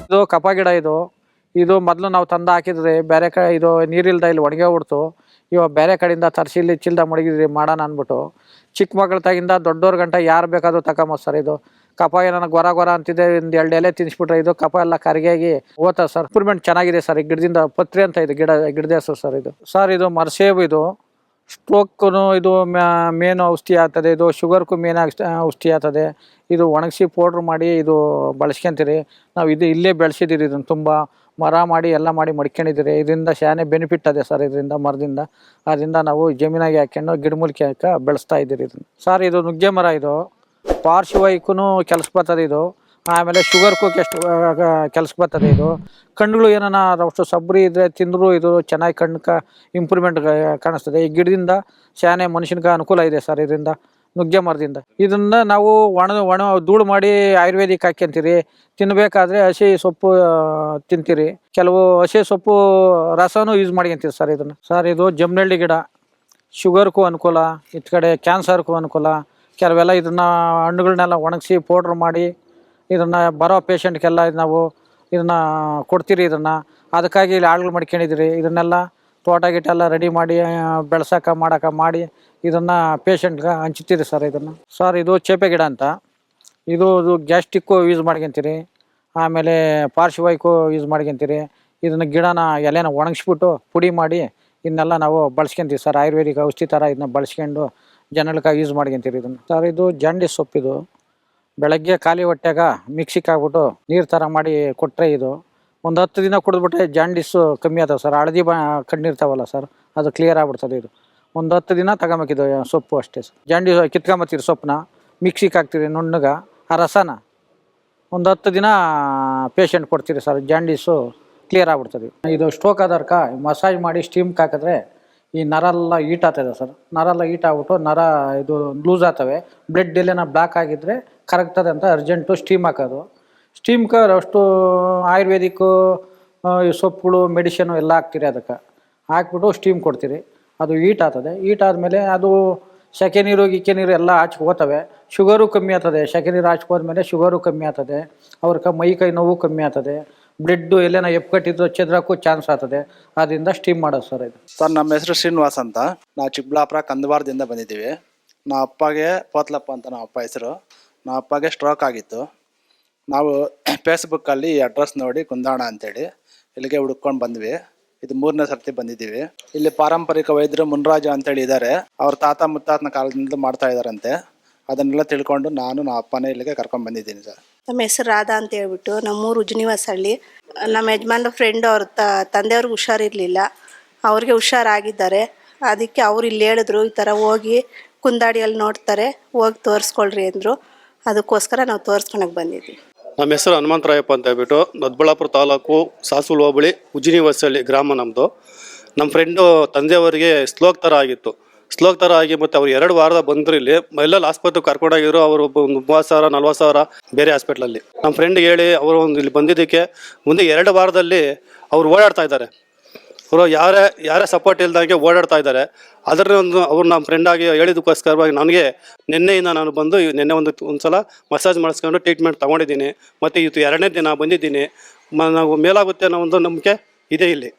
ಇದು ಕಪ ಗಿಡ ಇದು ಮೊದಲು ನಾವು ತಂದು ಹಾಕಿದ್ರಿ ಬೇರೆ ಕಡೆ ಇದು ನೀರಿಲ್ದ ಇಲ್ಲಿ ಒಣಗೆ ಬಿಡ್ತು. ಇವಾಗ ಬೇರೆ ಕಡೆಯಿಂದ ತರಿಸಿ ಇಲ್ಲಿ ಚಿಲ್ದ ಮಡಗಿದ್ರಿ ಮಾಡೋಣ ಅಂದ್ಬಿಟ್ಟು ಚಿಕ್ಕ ಮಕ್ಕಳ ತಗಿಂದ ದೊಡ್ಡವ್ರ ಗಂಟ ಯಾರು ಬೇಕಾದ್ರೂ ತಗೊಂಬೋದು ಸರ್. ಇದು ಕಪ ಏನಾರ ಗೊರ ಅಂತಿದೆ, ಒಂದು 2 ಎಲೆ ತಿನ್ನಿಸ್ಬಿಟ್ರೆ ಇದು ಕಪ ಎಲ್ಲ ಕರಿಗಾಗಿ ಓದ್ತಾ ಸರ್. ಇಂಪ್ರೂವ್ಮೆಂಟ್ ಚೆನ್ನಾಗಿದೆ ಸರ್. ಈ ಗಿಡದಿಂದ ಪತ್ರಿ ಅಂತ ಇದು ಗಿಡದ ಹೆಸರು ಸರ್. ಇದು ಮರ್ಸೇಬ್. ಇದು ಸ್ಟ್ರೋಕ್ಗೂ ಇದು ಮೇನ್ ಔಷಧಿ ಆಗ್ತದೆ. ಇದು ಶುಗರ್ಗೂ ಮೇನ್ ಔಷಧಿ ಆಗ್ತದೆ. ಇದು ಒಣಗಿಸಿ ಪೌಡ್ರ್ ಮಾಡಿ ಇದು ಬಳಸ್ಕೊಂತೀರಿ ನಾವು. ಇಲ್ಲೇ ಬೆಳೆಸಿದ್ದೀರಿ. ಇದನ್ನು ತುಂಬ ಮರ ಮಾಡಿ ಎಲ್ಲ ಮಾಡಿ ಮಡ್ಕೊಂಡಿದ್ದೀರಿ. ಇದರಿಂದ ಶಾನೆ ಬೆನಿಫಿಟ್ ಅದೇ ಸರ್. ಇದರಿಂದ ಮರದಿಂದ ಅದರಿಂದ ನಾವು ಜಮೀನಾಗೆ ಹಾಕ್ಕೊಂಡು ಗಿಡಮೂಲಿಕೆ ಹಾಕಿ ಬೆಳೆಸ್ತಾ ಇದ್ದೀರಿ ಇದನ್ನು ಸರ್. ಇದು ನುಗ್ಗೆ ಮರ. ಇದು ಪಾರ್ಶ್ವವಾಯುಕ್ಕೂ ಕೆಲಸ ಬರ್ತದೆ. ಇದು ಆಮೇಲೆ ಶುಗರ್ಗೂ ಕೆಲಸ ಬರ್ತದೆ. ಇದು ಕಣ್ಣುಗಳು ಏನಾನ ಅಷ್ಟು ಸಬ್ರಿ ಇದ್ರೆ ತಿಂದರೂ ಇದು ಚೆನ್ನಾಗಿ ಕಣ್ಣಕ್ಕೆ ಇಂಪ್ರೂವ್ಮೆಂಟ್ ಕಾಣಿಸ್ತದೆ. ಈ ಗಿಡದಿಂದ ಶಾನೆ ಮನುಷ್ಯನಿಗೆ ಅನುಕೂಲ ಇದೆ ಸರ್. ಇದರಿಂದ ನುಗ್ಗೆ ಮರದಿಂದ ಇದನ್ನ ನಾವು ಒಣ ಧೂಳು ಮಾಡಿ ಆಯುರ್ವೇದಿಕ್ ಹಾಕ್ಯಂತೀರಿ. ತಿನ್ನಬೇಕಾದ್ರೆ ಹಸಿ ಸೊಪ್ಪು ತಿಂತೀರಿ. ಕೆಲವು ಹಸಿ ಸೊಪ್ಪು ರಸನೂ ಯೂಸ್ ಮಾಡ್ಕೊಂತೀರಿ ಸರ್ ಇದನ್ನು ಸರ್. ಇದು ಜಮನಳ್ಳಿ ಗಿಡ. ಶುಗರ್ಗೂ ಅನುಕೂಲ, ಇತ್ತ ಕಡೆ ಕ್ಯಾನ್ಸರ್ಗೂ ಅನುಕೂಲ. ಕೆಲವೆಲ್ಲ ಇದನ್ನು ಹಣ್ಣುಗಳನ್ನೆಲ್ಲ ಒಣಗಿಸಿ ಪೌಡ್ರ್ ಮಾಡಿ ಇದನ್ನು ಬರೋ ಪೇಷಂಟ್ಗೆಲ್ಲ ನಾವು ಇದನ್ನು ಕೊಡ್ತೀರಿ. ಅದಕ್ಕಾಗಿ ಇಲ್ಲಿ ಆಳುಗಳು ಮಾಡ್ಕೊಂಡಿದ್ದೀರಿ. ಇದನ್ನೆಲ್ಲ ತೋಟ ಗಿಟ ರೆಡಿ ಮಾಡಿ ಬೆಳ್ಸೋಕೆ ಮಾಡಿ ಇದನ್ನು ಪೇಷಂಟ್ಗೆ ಹಂಚ್ತೀರಿ ಸರ್. ಇದು ಚೇಪೆ ಗಿಡ ಅಂತ. ಇದು ಗ್ಯಾಸ್ಟ್ರಿಕ್ಕು ಯೂಸ್ ಮಾಡ್ಕೊಂತೀರಿ. ಆಮೇಲೆ ಪಾರ್ಶ್ವವಾಯುಕ್ಕೂ ಯೂಸ್ ಮಾಡ್ಕೊಂತೀರಿ. ಇದನ್ನು ಗಿಡನ ಎಲೆನ ಒಣಗಿಸ್ಬಿಟ್ಟು ಪುಡಿ ಮಾಡಿ ಇದನ್ನೆಲ್ಲ ನಾವು ಬಳಸ್ಕೊಂತೀವಿ ಸರ್. ಆಯುರ್ವೇದಿಕ್ ಔಷಧಿ ಥರ ಇದನ್ನ ಬಳಸ್ಕೊಂಡು ಜನಗಳಿಗೆ ಯೂಸ್ ಮಾಡ್ಕೊಂತೀರಿ ಸರ್. ಇದು ಜಾಂಡೀಸ್ ಸೊಪ್ಪು. ಬೆಳಗ್ಗೆ ಖಾಲಿ ಹೊಟ್ಟೆಗ ಮಿಕ್ಸಿಗೆ ಹಾಕ್ಬಿಟ್ಟು ನೀರು ಥರ ಮಾಡಿ ಕೊಟ್ಟರೆ ಇದು ಒಂದು 10 ದಿನ ಕುಡಿದ್ಬಿಟ್ರೆ ಜಾಂಡೀಸು ಕಮ್ಮಿ ಆಗ್ತದೆ ಸರ್. ಹಳದಿ ಕಣ್ಣಿರ್ತಾವಲ್ಲ ಸರ್, ಅದು ಕ್ಲಿಯರ್ ಆಗ್ಬಿಡ್ತದೆ. ಇದು ಒಂದು 10 ದಿನ ತಗೊಂಬೇಕಿದು ಸೊಪ್ಪು ಅಷ್ಟೇ ಸರ್. ಜಾಂಡೀಸ್ ಕಿತ್ಕೊಂಬತ್ತೀರಿ ಸೊಪ್ಪನ್ನ ಮಿಕ್ಸಿಗೆ ಹಾಕ್ತೀರಿ ನುಣ್ಣಗೆ. ಆ ರಸನ ಒಂದು 10 ದಿನ ಪೇಷಂಟ್ ಕೊಡ್ತೀರಿ ಸರ್. ಜಾಂಡೀಸು ಕ್ಲಿಯರ್ ಆಗ್ಬಿಡ್ತದೆ. ಇದು ಸ್ಟ್ರೋಕ್ ಆದರ್ಕ ಮಸಾಜ್ ಮಾಡಿ ಸ್ಟೀಮ್ಗೆ ಹಾಕಿದ್ರೆ ಈ ನರೆಲ್ಲ ಈಟ್ ಆಗ್ತದೆ ಸರ್. ನರೆಲ್ಲ ಈಟ್ ಆಗ್ಬಿಟ್ಟು ನರ ಇದು ಲೂಸ್ ಆಗ್ತವೆ. ಬ್ಲಡ್ ಎಲ್ಲೇನ ಬ್ಲಾಕ್ ಆಗಿದ್ದರೆ ಕರಗ್ತದೆ ಅಂತ ಅರ್ಜೆಂಟು ಸ್ಟೀಮ್ ಹಾಕೋದು. ಸ್ಟೀಮ್ಗೆ ಅಷ್ಟು ಆಯುರ್ವೇದಿಕ್ಕು ಸೊಪ್ಪುಗಳು ಮೆಡಿಷನು ಎಲ್ಲ ಹಾಕ್ತೀರಿ. ಅದಕ್ಕೆ ಹಾಕ್ಬಿಟ್ಟು ಸ್ಟೀಮ್ ಕೊಡ್ತೀರಿ. ಅದು ಈಟ್ ಆಗ್ತದೆ. ಈಟ್ ಆದಮೇಲೆ ಅದು ಸೆಕೆ ನೀರು ಗಿಕ್ಕೆ ನೀರು ಎಲ್ಲ ಹೋಗ್ತವೆ. ಶುಗರು ಕಮ್ಮಿ ಆಗ್ತದೆ. ಸೆಕೆ ನೀರು ಹೋದ್ಮೇಲೆ ಶುಗರು ಕಮ್ಮಿ ಆಗ್ತದೆ. ಅವ್ರಿಗೆ ಮೈ ಕೈ ನೋವು ಕಮ್ಮಿ ಆಗ್ತದೆ. ಬ್ಲಡ್ಡು ಎಲ್ಲೇನ ಎಪ್ಕಟ್ಟಿದ್ದು ಚೆದ್ರಕ್ಕೂ ಚಾನ್ಸ್ ಆಗ್ತದೆ. ಅದರಿಂದ ಸ್ಟೀಮ್ ಮಾಡೋದು ಸರ್. ಸರ್ ನಮ್ಮ ಹೆಸರು ಶ್ರೀನಿವಾಸ್ ಅಂತ. ನಾವು ಚಿಕ್ಕಬಳ್ಳಾಪುರ ಕಂದವಾರದಿಂದ ಬಂದಿದ್ದೀವಿ. ನಮ್ಮ ಅಪ್ಪಗೆ ಪೋತ್ಲಪ್ಪ ಅಂತ ನಮ್ಮ ಅಪ್ಪ ಹೆಸರು. ನಮ್ಮ ಅಪ್ಪಗೆ ಸ್ಟ್ರೋಕ್ ಆಗಿತ್ತು. ನಾವು ಫೇಸ್ಬುಕ್ಕಲ್ಲಿ ಈ ಅಡ್ರೆಸ್ ನೋಡಿ ಕುಂದಾಣ ಅಂತೇಳಿ ಇಲ್ಲಿಗೆ ಹುಡ್ಕೊಂಡು ಬಂದ್ವಿ. ಇದು 3ನೇ ಸರ್ತಿ ಬಂದಿದ್ದೀವಿ. ಇಲ್ಲಿ ಪಾರಂಪರಿಕ ವೈದ್ಯರು ಮುನ್ರಾಜ ಅಂತೇಳಿ ಇದ್ದಾರೆ. ಅವ್ರ ತಾತ ಮುತ್ತಾತನ ಕಾಲದಿಂದ ಮಾಡ್ತಾ ಇದ್ದಾರಂತೆ. ಅದನ್ನೆಲ್ಲ ತಿಳ್ಕೊಂಡು ನಮ್ಮ ಅಪ್ಪನೇ ಇಲ್ಲಿಗೆ ಕರ್ಕೊಂಡು ಬಂದಿದ್ದೀನಿ ಸರ್. ನಮ್ಮ ಹೆಸರು ರಾಧಾ ಅಂತ ಹೇಳ್ಬಿಟ್ಟು, ನಮ್ಮೂರು ಉಜ್ನಿವಾಸಹಳ್ಳಿ. ನಮ್ಮ ಯಜಮಾನ್ರ ಫ್ರೆಂಡ್ ಅವ್ರ ತಂದೆಯವ್ರಿಗೆ ಹುಷಾರಿರಲಿಲ್ಲ. ಅವ್ರಿಗೆ ಹುಷಾರಾಗಿದ್ದಾರೆ. ಅದಕ್ಕೆ ಅವ್ರು ಇಲ್ಲಿ ಹೇಳಿದ್ರು, ಈ ಥರ ಹೋಗಿ ಕುಂದಾಡಿಯಲ್ಲಿ ನೋಡ್ತಾರೆ, ಹೋಗಿ ತೋರಿಸ್ಕೊಳ್ರಿ ಅಂದರು. ಅದಕ್ಕೋಸ್ಕರ ನಾವು ತೋರಿಸ್ಕೊಳಕ್ಕೆ ಬಂದಿದ್ವಿ. ನಮ್ಮ ಹೆಸರು ಹನುಮಂತರಾಯಪ್ಪ ಅಂತ ಹೇಳ್ಬಿಟ್ಟು, ದೊಡ್ಡಬಳ್ಳಾಪುರ ತಾಲೂಕು ಸಾಸೂಲ್ ಹೋಬಳಿ ಉಜ್ನಿವಾಸಹಳ್ಳಿ ಗ್ರಾಮ ನಮ್ಮದು. ನಮ್ಮ ಫ್ರೆಂಡು ತಂದೆಯವರಿಗೆ ಸ್ಲೋಕ್ ಥರ ಆಗಿತ್ತು. ಸ್ಲೋಕ್ ಥರ ಆಗಿ ಮತ್ತು ಅವ್ರು 2 ವಾರದ ಬಂದರು. ಇಲ್ಲಿ ಎಲ್ಲೆಲ್ಲಿ ಆಸ್ಪತ್ರೆಗೆ ಕರ್ಕೊಂಡೋಗಿದ್ರು. ಅವರು ಒಂದು 30,000 40,000 ಬೇರೆ ಹಾಸ್ಪಿಟ್ಲಲ್ಲಿ. ನಮ್ಮ ಫ್ರೆಂಡ್ಗೆ ಹೇಳಿ ಅವರು ಇಲ್ಲಿ ಬಂದಿದ್ದಕ್ಕೆ ಮುಂದೆ 2 ವಾರದಲ್ಲಿ ಅವ್ರು ಓಡಾಡ್ತಾ ಇದ್ದಾರೆ. ಅವರು ಯಾರೇ ಸಪೋರ್ಟ್ ಇಲ್ದಂಗೆ ಓಡಾಡ್ತಾ ಇದ್ದಾರೆ. ಅವ್ರು ನಮ್ಮ ಫ್ರೆಂಡಾಗಿ ಹೇಳಿದಕ್ಕೋಸ್ಕರವಾಗಿ ನನಗೆ ನಿನ್ನೆಯಿಂದ ನಾನು ಬಂದು ನಿನ್ನೆ ಒಂದು ಸಲ ಮಸಾಜ್ ಮಾಡಿಸ್ಕೊಂಡು ಟ್ರೀಟ್ಮೆಂಟ್ ತೊಗೊಂಡಿದ್ದೀನಿ. ಮತ್ತು ಇದು 2ನೇ ದಿನ ಬಂದಿದ್ದೀನಿ. ನಾವು ಮೇಲಾಗುತ್ತೆ ಅನ್ನೋ ಒಂದು ನಂಬಿಕೆ ಇದೆ ಇಲ್ಲಿ.